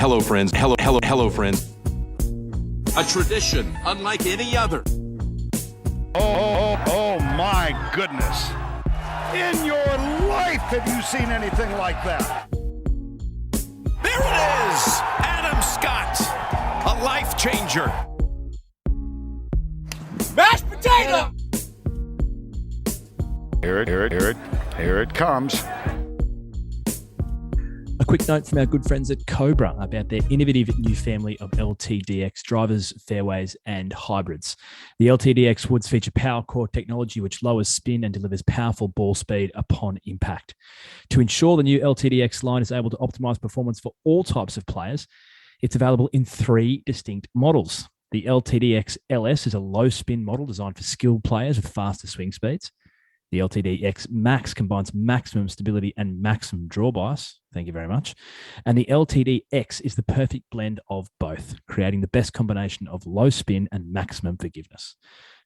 Hello, friends. Hello, friends. A tradition unlike any other. Oh, my goodness. In your life, have you seen anything like that? There it is! Adam Scott, a life changer. Mashed potato! Here it comes. A quick note from our good friends at Cobra about their innovative new family of LTDX drivers, fairways, and hybrids. The LTDX woods feature power core technology, which lowers spin and delivers powerful ball speed upon impact. To ensure the new LTDX line is able to optimize performance for all types of players, it's available in 3 distinct models. The LTDX LS is a low spin model designed for skilled players with faster swing speeds. The LTDX Max combines maximum stability and maximum draw bias. Thank you very much. And the LTDX is the perfect blend of both, creating the best combination of low spin and maximum forgiveness.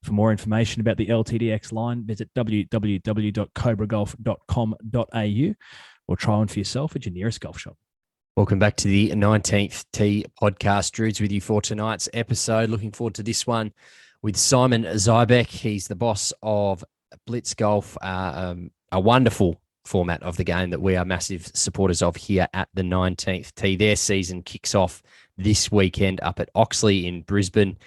For more information about the LTDX line, visit www.cobragolf.com.au or try one for yourself at your nearest golf shop. Welcome back to the 19th Tee podcast. Drudes with you for tonight's episode. Looking forward to this one with Simon Zybek. He's the boss of Blitz Golf, a wonderful format of the game that we are massive supporters of here at the 19th Tee. Their season kicks off this weekend up at Oxley in Brisbane.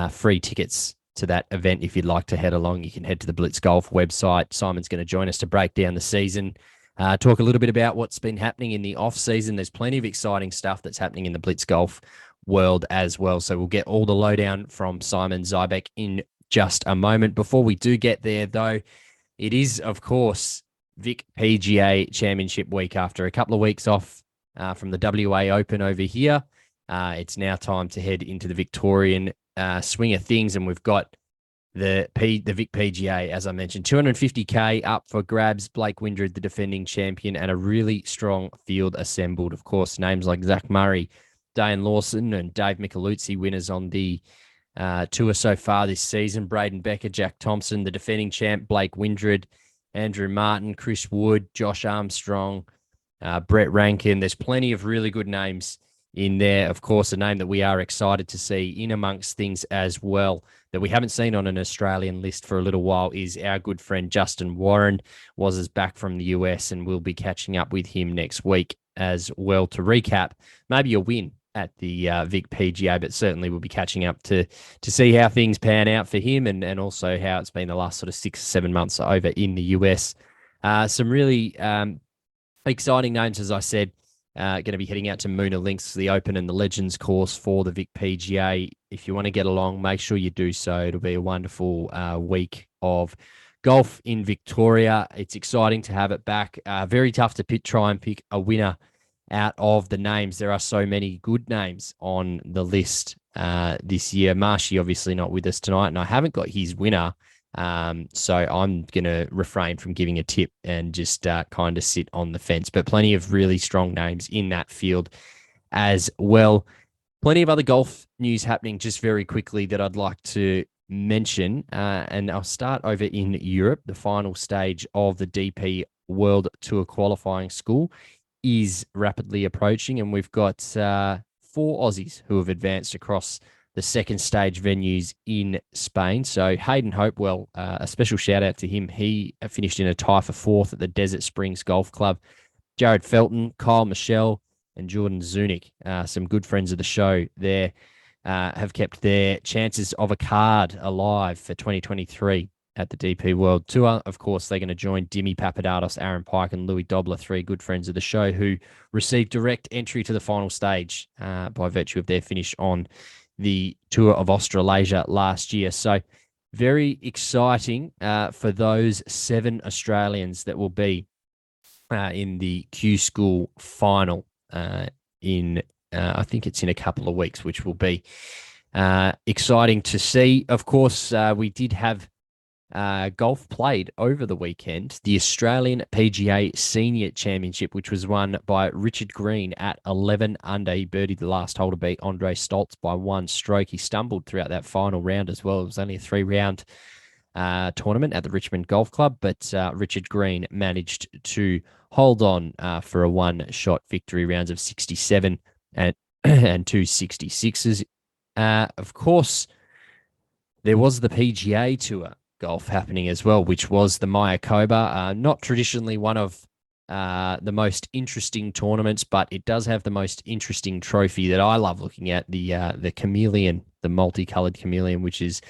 Free tickets to that event if you'd like to head along. You can head to the Blitz Golf website. Simon's going to join us to break down the season, talk a little bit about what's been happening in the off-season. There's plenty of exciting stuff that's happening in the Blitz Golf world as well. So we'll get all the lowdown from Simon Zybek in just a moment. Before we do get there, though, it is, of course, Vic PGA Championship week. After a couple of weeks off from the WA Open over here, it's now time to head into the Victorian swing of things, and we've got the Vic PGA, as I mentioned, $250K up for grabs. Blake Windred, the defending champion, and a really strong field assembled. Of course, names like Zach Murray, Dane Lawson, and Dave Micheluzzi, winners on the tour so far this season. Braden Becker, Jack Thompson, the defending champ, Blake Windred, Andrew Martin, Chris Wood, Josh Armstrong, Brett Rankin. There's plenty of really good names in there. Of course, a name that we are excited to see in amongst things as well that we haven't seen on an Australian list for a little while is our good friend Justin Warren. Was back from the US, and we'll be catching up with him next week as well to recap maybe a win at the Vic PGA, but certainly we'll be catching up to see how things pan out for him and also how it's been the last sort of 6 or 7 months over in the US. Some really exciting names, as I said, going to be heading out to Moona Links, the Open and the Legends course for the Vic PGA. If you want to get along, make sure you do so. It'll be a wonderful week of golf in Victoria. It's exciting to have it back. Very tough to try and pick a winner out of the names. There are so many good names on the list this year. Marshy obviously not with us tonight, and I haven't got his winner. So I'm going to refrain from giving a tip and just kind of sit on the fence. But plenty of really strong names in that field as well. Plenty of other golf news happening just very quickly that I'd like to mention. And I'll start over in Europe. The final stage of the DP World Tour qualifying school is rapidly approaching, and we've got 4 Aussies who have advanced across the second stage venues in Spain. So Hayden Hopewell, a special shout out to him. He finished in a tie for 4th at the Desert Springs Golf Club. Jared Felton, Kyle Michelle, and Jordan Zunic, some good friends of the show there, have kept their chances of a card alive for 2023 at the DP World Tour. Of course, they're going to join Dimmy Papadatos, Aaron Pike, and Louis Dobler, 3 good friends of the show who received direct entry to the final stage by virtue of their finish on the Tour of Australasia last year. So very exciting for those 7 Australians that will be in the Q School final in, I think it's in a couple of weeks, which will be exciting to see. Of course, we did have golf played over the weekend, the Australian PGA Senior Championship, which was won by Richard Green at 11 under. He birdied the last hole to beat Andre Stoltz by 1 stroke. He stumbled throughout that final round as well. It was only a 3-round tournament at the Richmond Golf Club, but Richard Green managed to hold on for a 1-shot victory, rounds of 67 and and two 66s. Of course, there was the PGA Tour golf happening as well, which was the Mayakoba. Not traditionally one of the most interesting tournaments, but it does have the most interesting trophy that I love looking at, the chameleon, the multicolored chameleon, which is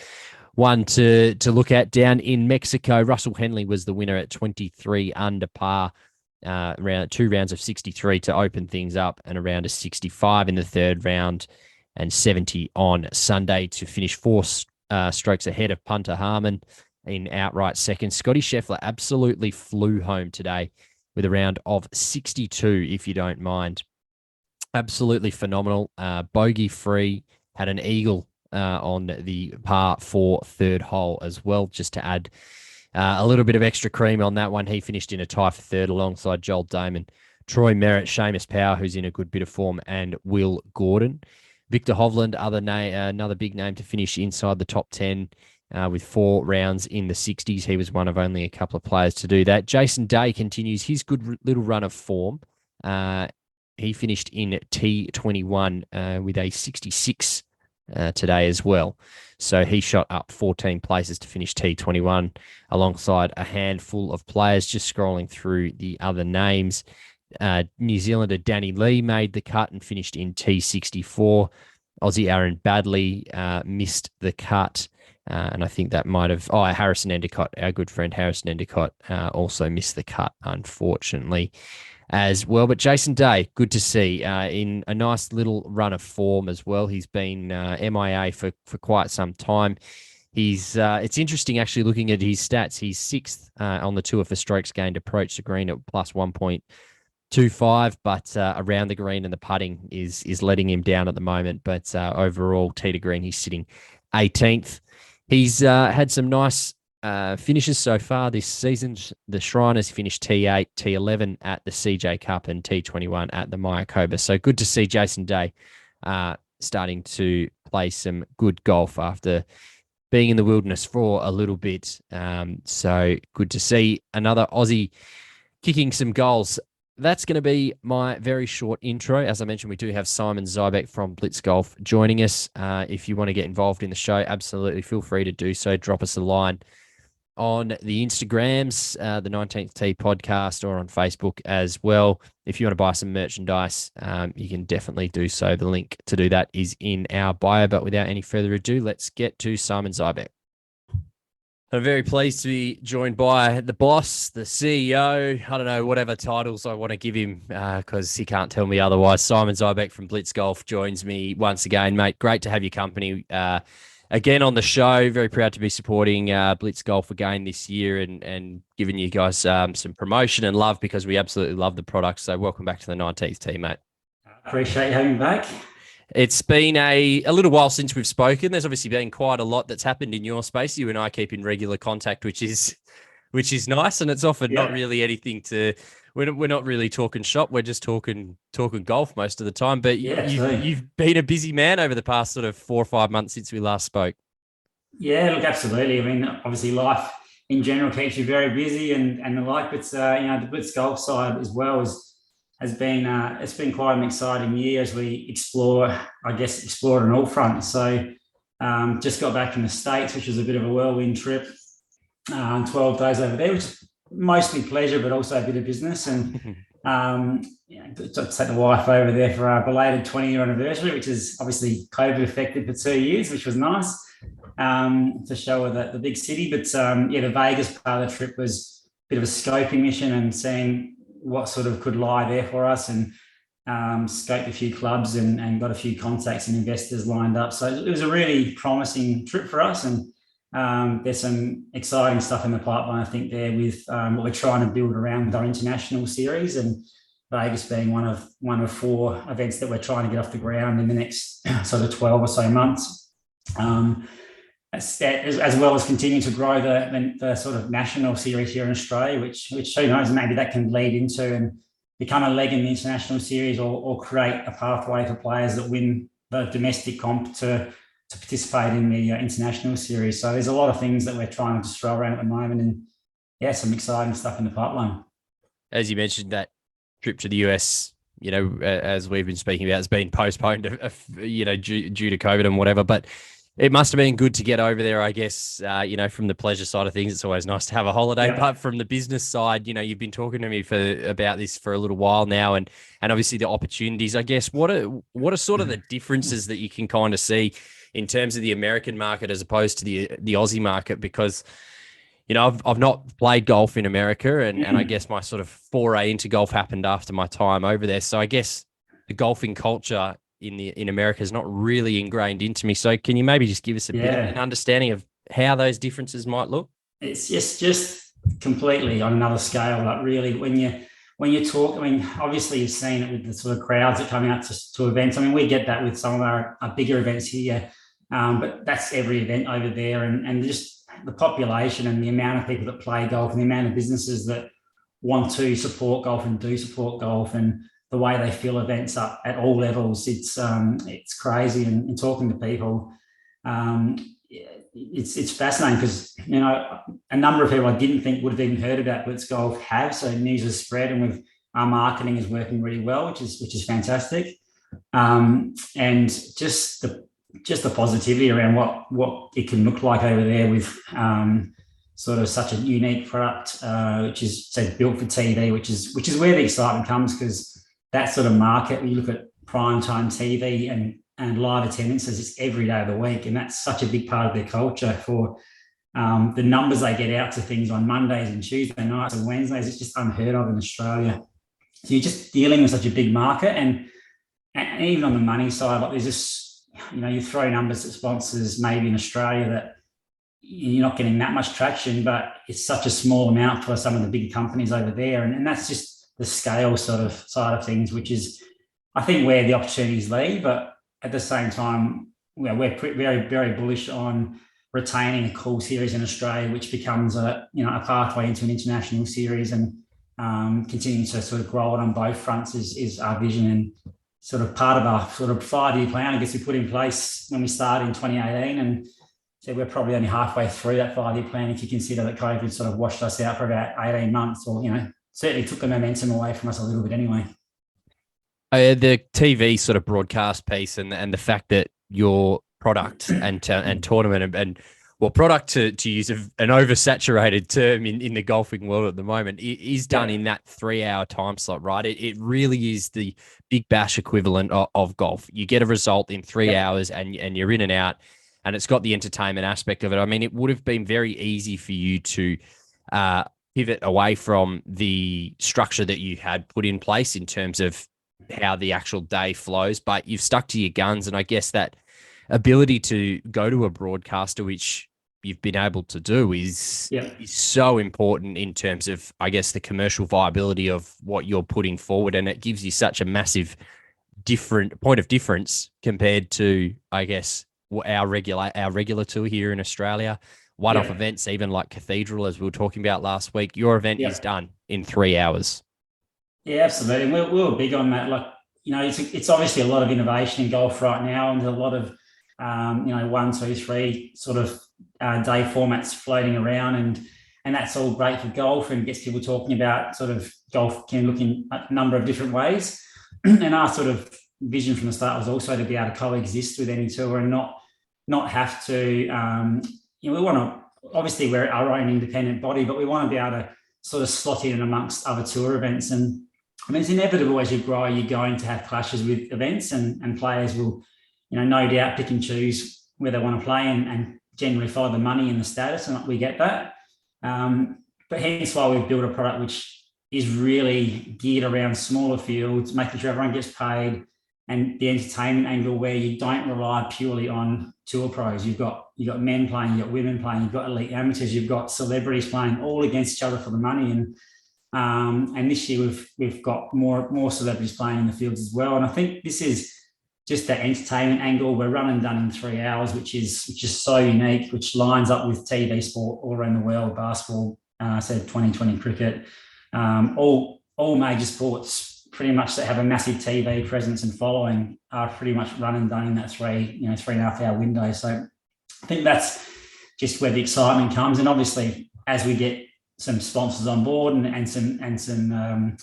one to look at down in Mexico. Russell Henley was the winner at 23 under par, two rounds of 63 to open things up, and a round of 65 in the third round, and 70 on Sunday to finish four strokes ahead of Punter Harmon in outright second. Scotty Scheffler absolutely flew home today with a round of 62, if you don't mind. Absolutely phenomenal. Bogey free, had an eagle on the par 4 third hole as well, just to add a little bit of extra cream on that one. He finished in a tie for third alongside Joel Damon, Troy Merritt, Seamus Power, who's in a good bit of form, and Will Gordon. Victor Hovland, another big name to finish inside the top 10 with 4 rounds in the 60s. He was one of only a couple of players to do that. Jason Day continues his good little run of form. He finished in T21 with a 66 today as well. So he shot up 14 places to finish T21 alongside a handful of players. Just scrolling through the other names. New Zealander Danny Lee made the cut and finished in T64. Aussie Aaron Badley missed the cut. And I think that might have... Harrison Endicott, our good friend Harrison Endicott, also missed the cut, unfortunately, as well. But Jason Day, good to see, in a nice little run of form as well. He's been MIA for quite some time. It's interesting actually looking at his stats. He's 6th on the tour for strokes gained approach the green at plus 1.25, but around the green and the putting is letting him down at the moment. But overall, tee to green, he's sitting 18th. He's had some nice finishes so far this season. The Shriners finished T8, T11 at the CJ Cup, and T21 at the Mayakoba. So good to see Jason Day starting to play some good golf after being in the wilderness for a little bit. So good to see another Aussie kicking some goals. That's going to be my very short intro. As I mentioned, we do have Simon Zybek from Blitz Golf joining us. If you want to get involved in the show, absolutely feel free to do so. Drop us a line on the Instagrams, the 19th Tee podcast, or on Facebook as well. If you want to buy some merchandise, you can definitely do so. The link to do that is in our bio. But without any further ado, let's get to Simon Zybek. I'm very pleased to be joined by the boss, the CEO, I don't know, whatever titles I want to give him, because he can't tell me otherwise. Simon Zybek from Blitz Golf joins me once again, mate. Great to have your company again on the show. Very proud to be supporting Blitz Golf again this year and giving you guys some promotion and love, because we absolutely love the product. So welcome back to the 19th Tee, mate. Appreciate you having me back. It's been a little while since we've spoken. There's obviously been quite a lot that's happened in your space. You and I keep in regular contact, which is nice, and it's often not really anything to. We're not really talking shop. We're just talking golf most of the time. But you've been a busy man over the past sort of 4 or 5 months since we last spoke. Yeah, look, absolutely. I mean, obviously life in general keeps you very busy and the like, but the Blitz Golf side as well has been it's been quite an exciting year as we explored on all fronts. So just got back from the States, which was a bit of a whirlwind trip, 12 days over there, which is mostly pleasure, but also a bit of business. And to take the wife over there for our belated 20-year anniversary, which is obviously COVID affected for 2 years, which was nice to show her the big city. But the Vegas part of the trip was a bit of a scoping mission and seeing what sort of could lie there for us, and scoped a few clubs and got a few contacts and investors lined up. So it was a really promising trip for us, and there's some exciting stuff in the pipeline, I think, there with what we're trying to build around our international series, and Vegas being one of 4 events that we're trying to get off the ground in the next sort of 12 or so months. As well as continue to grow the sort of national series here in Australia, which who knows, maybe that can lead into and become a leg in the international series, or create a pathway for players that win the domestic comp to participate in the international series. So there's a lot of things that we're trying to just throw around at the moment, and some exciting stuff in the pipeline. As you mentioned, that trip to the US as we've been speaking about, it's been postponed, due to COVID and whatever. But it must have been good to get over there, I guess. From the pleasure side of things, it's always nice to have a holiday. Yeah. But from the business side, you've been talking to me about this for a little while now, and obviously the opportunities. I guess what are sort of the differences that you can kind of see in terms of the American market as opposed to the Aussie market? Because I've not played golf in America, and I guess my sort of foray into golf happened after my time over there. So I guess the golfing culture in America is not really ingrained into me. So can you maybe just give us a bit of an understanding of how those differences might look? It's just completely on another scale. Like really, when you talk, I mean, obviously you've seen it with the sort of crowds that come out to events. I mean, we get that with some of our bigger events here, but that's every event over there, and just the population and the amount of people that play golf and the amount of businesses that want to support golf and do support golf, and the way they fill events up at all levels, it's crazy. And talking to people, it's fascinating because a number of people I didn't think would have even heard about Blitz Golf have. So news has spread, and our marketing is working really well, which is fantastic. And just the positivity around what it can look like over there with sort of such a unique product, which is built for TV, which is where the excitement comes, because that sort of market, when you look at primetime TV and live attendances, it's every day of the week. And that's such a big part of their culture for the numbers they get out to things on Mondays and Tuesday nights and Wednesdays. It's just unheard of in Australia. So you're just dealing with such a big market. And even on the money side, like there's just, you throw numbers at sponsors maybe in Australia that you're not getting that much traction, but it's such a small amount for some of the bigger companies over there. And that's just the scale sort of side of things, which is, I think, where the opportunities lie. But at the same time, we're very, very bullish on retaining a cool series in Australia, which becomes a pathway into an international series, and continuing to sort of grow it on both fronts is our vision, and sort of part of our sort of 5-year plan, I guess, we put in place when we started in 2018. And so we're probably only halfway through that 5-year plan if you consider that COVID sort of washed us out for about 18 months, or, certainly took the momentum away from us a little bit anyway. The TV sort of broadcast piece and the fact that your product and tournament and product to use an oversaturated term in the golfing world at the moment is done in that 3-hour time slot, right? It really is the Big Bash equivalent of golf. You get a result in 3 hours and you're in and out, and it's got the entertainment aspect of it. I mean, it would have been very easy for you to pivot away from the structure that you had put in place in terms of how the actual day flows, but you've stuck to your guns. And I guess that ability to go to a broadcaster, which you've been able to do, is so important in terms of, I guess, the commercial viability of what you're putting forward. And it gives you such a massive different point of difference compared to, I guess, our regular tour here in Australia. One-off events, even like Cathedral, as we were talking about last week, your event is done in 3 hours. Yeah, absolutely. And we were big on that. Like, it's obviously a lot of innovation in golf right now, and there's a lot of, 1, 2, 3 sort of day formats floating around, and that's all great for golf and gets people talking about sort of golf can look in a number of different ways. And our sort of vision from the start was also to be able to coexist with any tour and not have to, we want to, obviously we're our own independent body, but we want to be able to sort of slot in amongst other tour events. And I mean, it's inevitable as you grow, you're going to have clashes with events, and players will, no doubt pick and choose where they want to play and generally follow the money and the status, and we get that. But hence why we've built a product which is really geared around smaller fields, making sure everyone gets paid, and the entertainment angle where you don't rely purely on tour pros. You've got men playing, you've got women playing, you've got elite amateurs, you've got celebrities playing, all against each other for the money. And this year we've got more celebrities playing in the fields as well. And I think this is just that entertainment angle. We're run and done in 3 hours, which is so unique, which lines up with TV sport all around the world, basketball, 2020 cricket, all major sports pretty much that have a massive TV presence and following are pretty much run and done in that 3.5 hour window. So I think that's just where the excitement comes. And obviously, as we get some sponsors on board and some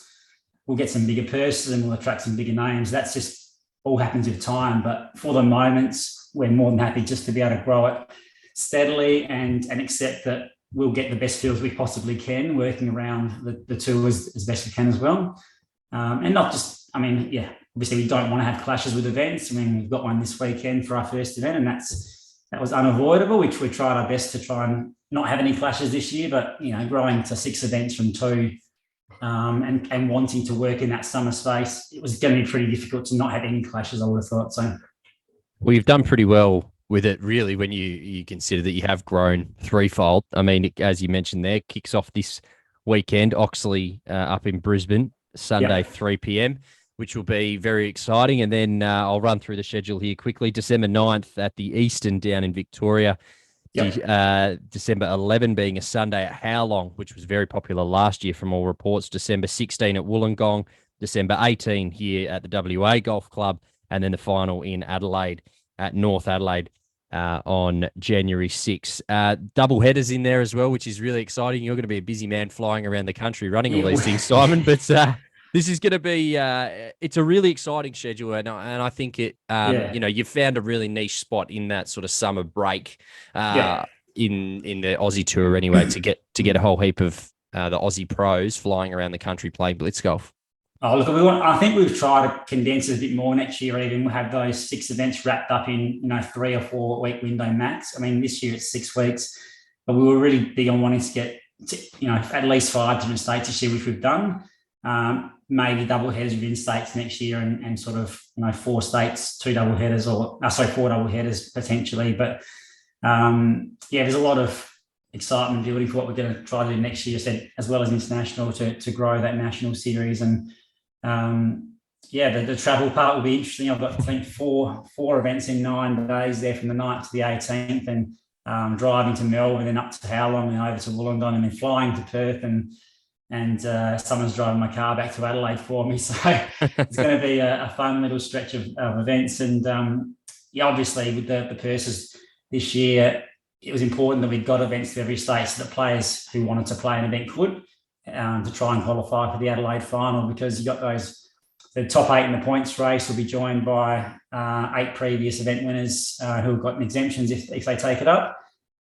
we'll get some bigger purses and we'll attract some bigger names. That's just all happens with time. But for the moments, we're more than happy just to be able to grow it steadily and accept that we'll get the best fields we possibly can, working around the tours as best we can as well. And not just, obviously we don't want to have clashes with events. We've got one this weekend for our first event, and that was unavoidable, which we tried our best to try and not have any clashes this year, but, growing to 6 events from 2 and wanting to work in that summer space, it was going to be pretty difficult to not have any clashes, I would have thought. So, well, you've done pretty well with it, really, when you consider that you have grown threefold. I mean, as you mentioned there, kicks off this weekend, Oxley up in Brisbane, Sunday, 3 p.m, which will be very exciting. And then I'll run through the schedule here quickly. December 9th at the Eastern down in Victoria. December 11 being a Sunday at Howlong, which was very popular last year from all reports. December 16 at Wollongong. December 18 here at the WA Golf Club. And then the final in Adelaide at North Adelaide on January 6. Double headers in there as well, which is really exciting. You're going to be a busy man flying around the country running all these things, Simon. But this is going to be it's a really exciting schedule, and I think it you've found a really niche spot in that sort of summer break in the Aussie Tour anyway, to get a whole heap of the Aussie pros flying around the country playing Blitz Golf. Oh, look, I think we've tried to condense it a bit more next year. Even we'll have those 6 events wrapped up in 3 or 4 week window max. This year it's 6 weeks, but we were really big on wanting to get at least 5 different states this year, which we've done. Maybe double headers within states next year, and sort of 4 states, 2 double headers, 4 double headers potentially. But there's a lot of excitement building for what we're going to try to do next year, as well as international, to grow that national series. And the travel part will be interesting. I've got, I think, four events in 9 days there, from the 9th to the 18th, and driving to Melbourne, then up to Howlong, and over to Wollongong, and then flying to Perth, and someone's driving my car back to Adelaide for me. So it's going to be a fun little stretch of events. And obviously with the purses this year, it was important that we got events to every state, so that players who wanted to play an event could, to try and qualify for the Adelaide final, because you got the top 8 in the points race will be joined by 8 previous event winners who have gotten exemptions if they take it up.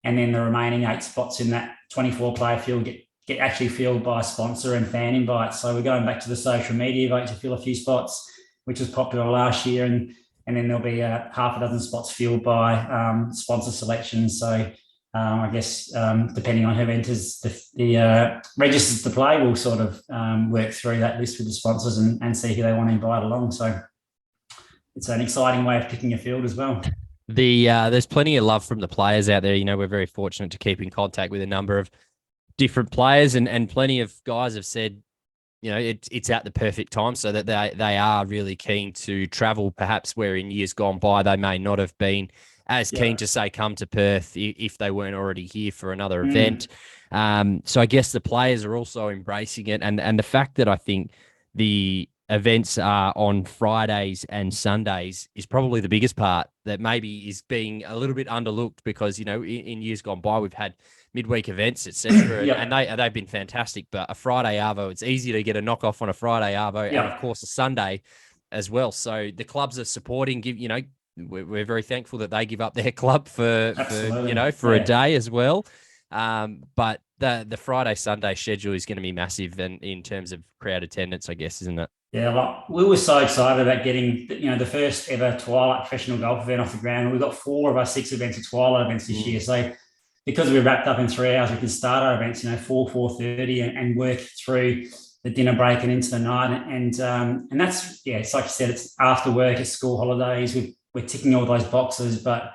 And then the remaining 8 spots in that 24 player field get actually filled by sponsor and fan invites. So we're going back to the social media vote to fill a few spots, which was popular last year. And then there'll be half a dozen spots filled by sponsor selection. So I guess depending on who enters the registers to play, we'll sort of work through that list with the sponsors and see who they want to invite along. So it's an exciting way of picking a field as well. There's plenty of love from the players out there. We're very fortunate to keep in contact with a number of different players, and plenty of guys have said, it's at the perfect time, so that they are really keen to travel, perhaps where in years gone by they may not have been as keen to, say, come to Perth if they weren't already here for another event. So I guess the players are also embracing it, and the fact that I think the events are on Fridays and Sundays is probably the biggest part that maybe is being a little bit underlooked, because in years gone by we've had midweek events, etc. And they've been fantastic. But a Friday arvo, it's easy to get a knockoff on a Friday arvo, and of course a Sunday as well. So the clubs are supporting. We're very thankful that they give up their club for a day as well. But the Friday Sunday schedule is going to be massive, and in terms of crowd attendance, I guess, isn't it? Yeah, well, we were so excited about getting the first ever Twilight professional golf event off the ground. We've got 4 of our 6 events are Twilight events this year. So because we're wrapped up in 3 hours, we can start our events, 4:30, and work through the dinner break and into the night. And that's, it's like you said, it's after work, it's school holidays. We're ticking all those boxes. But,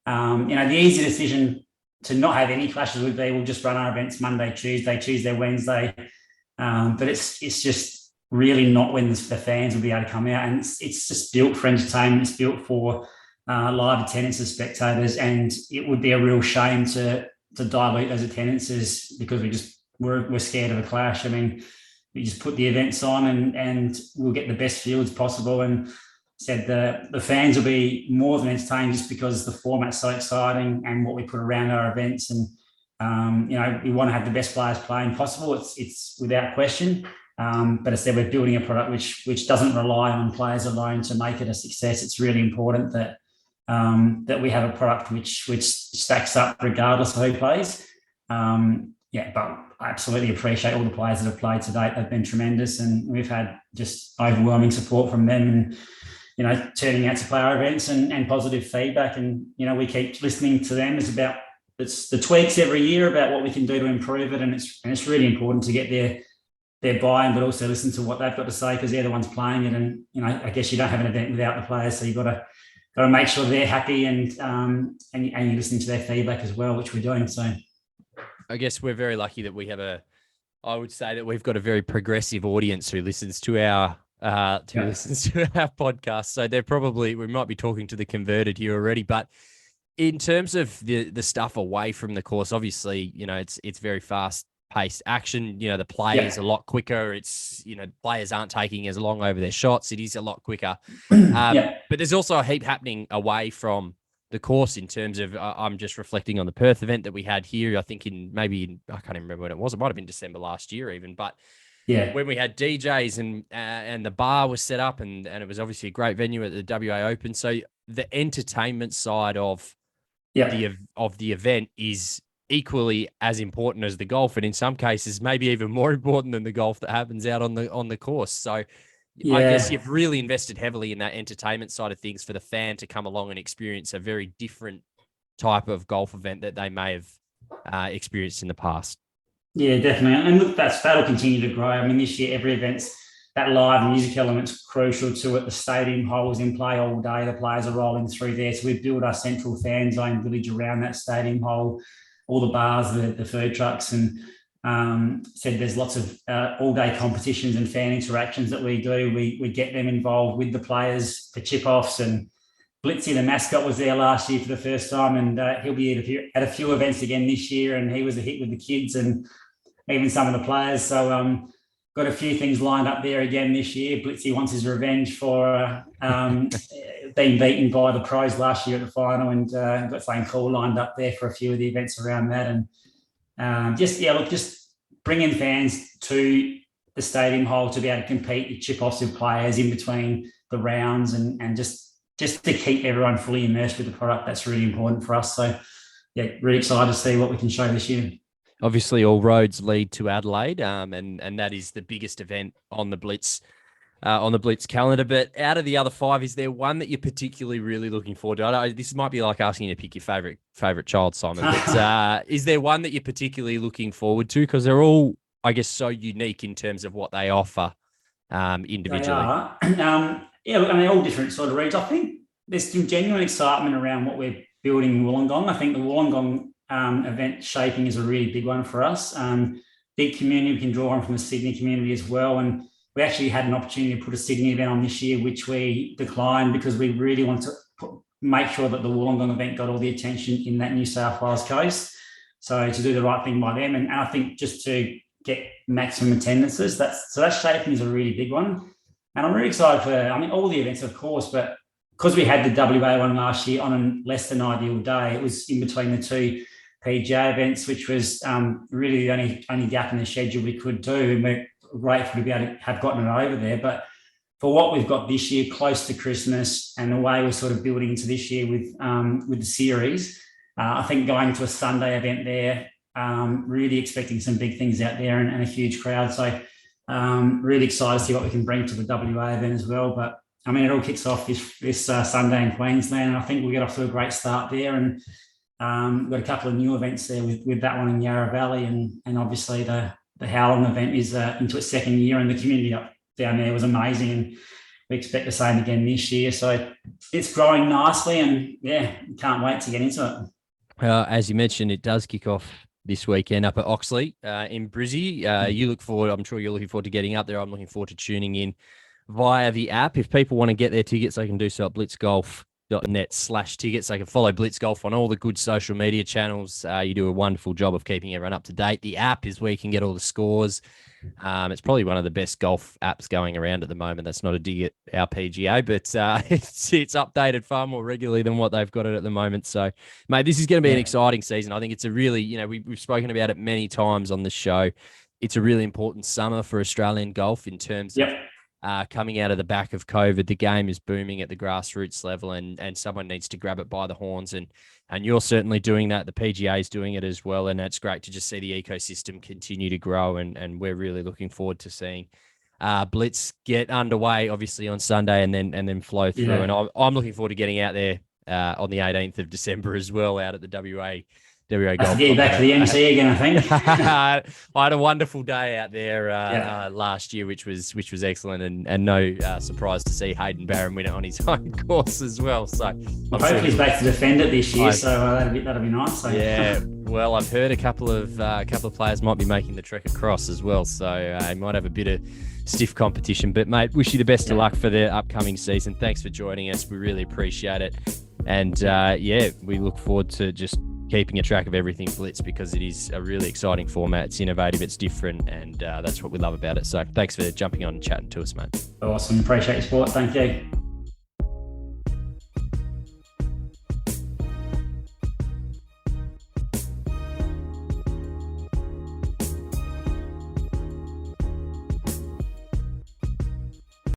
the easy decision to not have any clashes would be, we'll just run our events Monday, Tuesday, Wednesday. But it's just really not when the fans will be able to come out. And it's just built for entertainment. It's built for live attendance as spectators, and it would be a real shame to dilute those attendances because we're scared of a clash. We just put the events on and we'll get the best fields possible. And said the fans will be more than entertained just because the format's so exciting and what we put around our events. And we want to have the best players playing possible. It's without question. But as I said, we're building a product which doesn't rely on players alone to make it a success. It's really important that that we have a product which stacks up regardless of who plays. But I absolutely appreciate all the players that have played to date. They've been tremendous, and we've had just overwhelming support from them, and turning out to play our events and positive feedback. And we keep listening to them. It's the tweaks every year about what we can do to improve it, and it's really important to get their buy-in, but also listen to what they've got to say, because they're the ones playing it. And I guess you don't have an event without the players, so you've got to make sure they're happy and you're listening to their feedback as well, which we're doing. So I guess we're very lucky that we have I would say that we've got a very progressive audience who listens to our podcast. So we might be talking to the converted here already, but in terms of the stuff away from the course, obviously, it's very fast paced action. The play is a lot quicker. It's, players aren't taking as long over their shots. It is a lot quicker. But there's also a heap happening away from the course in terms of, I'm just reflecting on the Perth event that we had here. I think I can't even remember when it was. It might've been December last year even, but when we had DJs and the bar was set up and it was obviously a great venue at the WA Open. So the entertainment side of the event is equally as important as the golf, and in some cases maybe even more important than the golf that happens out on the course. So I guess you've really invested heavily in that entertainment side of things for the fan to come along and experience a very different type of golf event that they may have experienced in the past. Yeah, definitely. And look, that'll continue to grow. I mean, this year every event's that live music element's crucial to it. The stadium holes in play all day. The players are rolling through there. So we've built our central fan zone village around that stadium hole, all the bars, the food trucks, and said there's lots of all-day competitions and fan interactions that we do. We get them involved with the players for chip-offs, and Blitzy, the mascot, was there last year for the first time, and he'll be at a few events again this year, and he was a hit with the kids and even some of the players. So got a few things lined up there again this year. Blitzy wants his revenge for being beaten by the pros last year at the final, and got something cool lined up there for a few of the events around that. And just bringing fans to the stadium hole to be able to compete with chip-offs with players in between the rounds, and just to keep everyone fully immersed with the product. That's really important for us. So, really excited to see what we can show this year. Obviously, all roads lead to Adelaide, and that is the biggest event on the Blitz calendar. But out of the other 5, is there one that you're particularly really looking forward to? This might be like asking you to pick your favorite child, Simon. But is there one that you're particularly looking forward to? Because they're all, I guess, so unique in terms of what they offer individually. They are. They're all different sort of reads. I think there's some genuine excitement around what we're building in Wollongong. I think the Wollongong event shaping is a really big one for us. Big community we can draw on from the Sydney community as well. And we actually had an opportunity to put a Sydney event on this year, which we declined because we really wanted to make sure that the Wollongong event got all the attention in that New South Wales coast. So to do the right thing by them. And I think just to get maximum attendances, that shaping is a really big one. And I'm really excited for, all the events, of course, but because we had the WA one last year on a less than ideal day, it was in between the two PGA events, which was really the only gap in the schedule we could do. And we're grateful to be able to have gotten it over there. But for what we've got this year, close to Christmas, and the way we're sort of building into this year with the series, I think going to a Sunday event there, really expecting some big things out there and a huge crowd. So really excited to see what we can bring to the WA event as well. But it all kicks off this Sunday in Queensland, and I think we'll get off to a great start there. And we've got a couple of new events there with that one in Yarra Valley, and obviously the Howland event is into its second year, and the community up down there was amazing, and we expect the same again this year. So it's growing nicely, and can't wait to get into it. As you mentioned, it does kick off this weekend up at Oxley in Brizzy. You look forward, I'm sure you're looking forward to getting up there. I'm looking forward to tuning in via the app. If people want to get their tickets, they can do so at blitzgolf.net/tickets. They can follow Blitz Golf on all the good social media channels. You do a wonderful job of keeping everyone up to date. The app is where you can get all the scores. It's probably one of the best golf apps going around at the moment. That's not a dig at our PGA, but it's updated far more regularly than what they've got it at the moment. So, mate, this is going to be an exciting season. I think it's a really, we've spoken about it many times on the show. it's a really important summer for Australian golf in terms of coming out of the back of COVID. The game is booming at the grassroots level, and someone needs to grab it by the horns. And you're certainly doing that. The PGA is doing it as well. And it's great to just see the ecosystem continue to grow. And we're really looking forward to seeing Blitz get underway, obviously on Sunday, and then flow through. And I'm looking forward to getting out there on the 18th of December as well, out at the WA Golf. Get you back to the MC again, I think. I had a wonderful day out there last year, which was excellent, and no surprise to see Hayden Barron win it on his home course as well. So hopefully he's back to defend it this year, so that'll be nice. So. Yeah, well, I've heard a couple of players might be making the trek across as well, so he might have a bit of stiff competition. But mate, wish you the best of luck for the upcoming season. Thanks for joining us. We really appreciate it, and we look forward to just keeping a track of everything Blitz, because it is a really exciting format. It's innovative, it's different, and that's what we love about it. So thanks for jumping on and chatting to us, mate. Awesome. Appreciate your support. Thank you.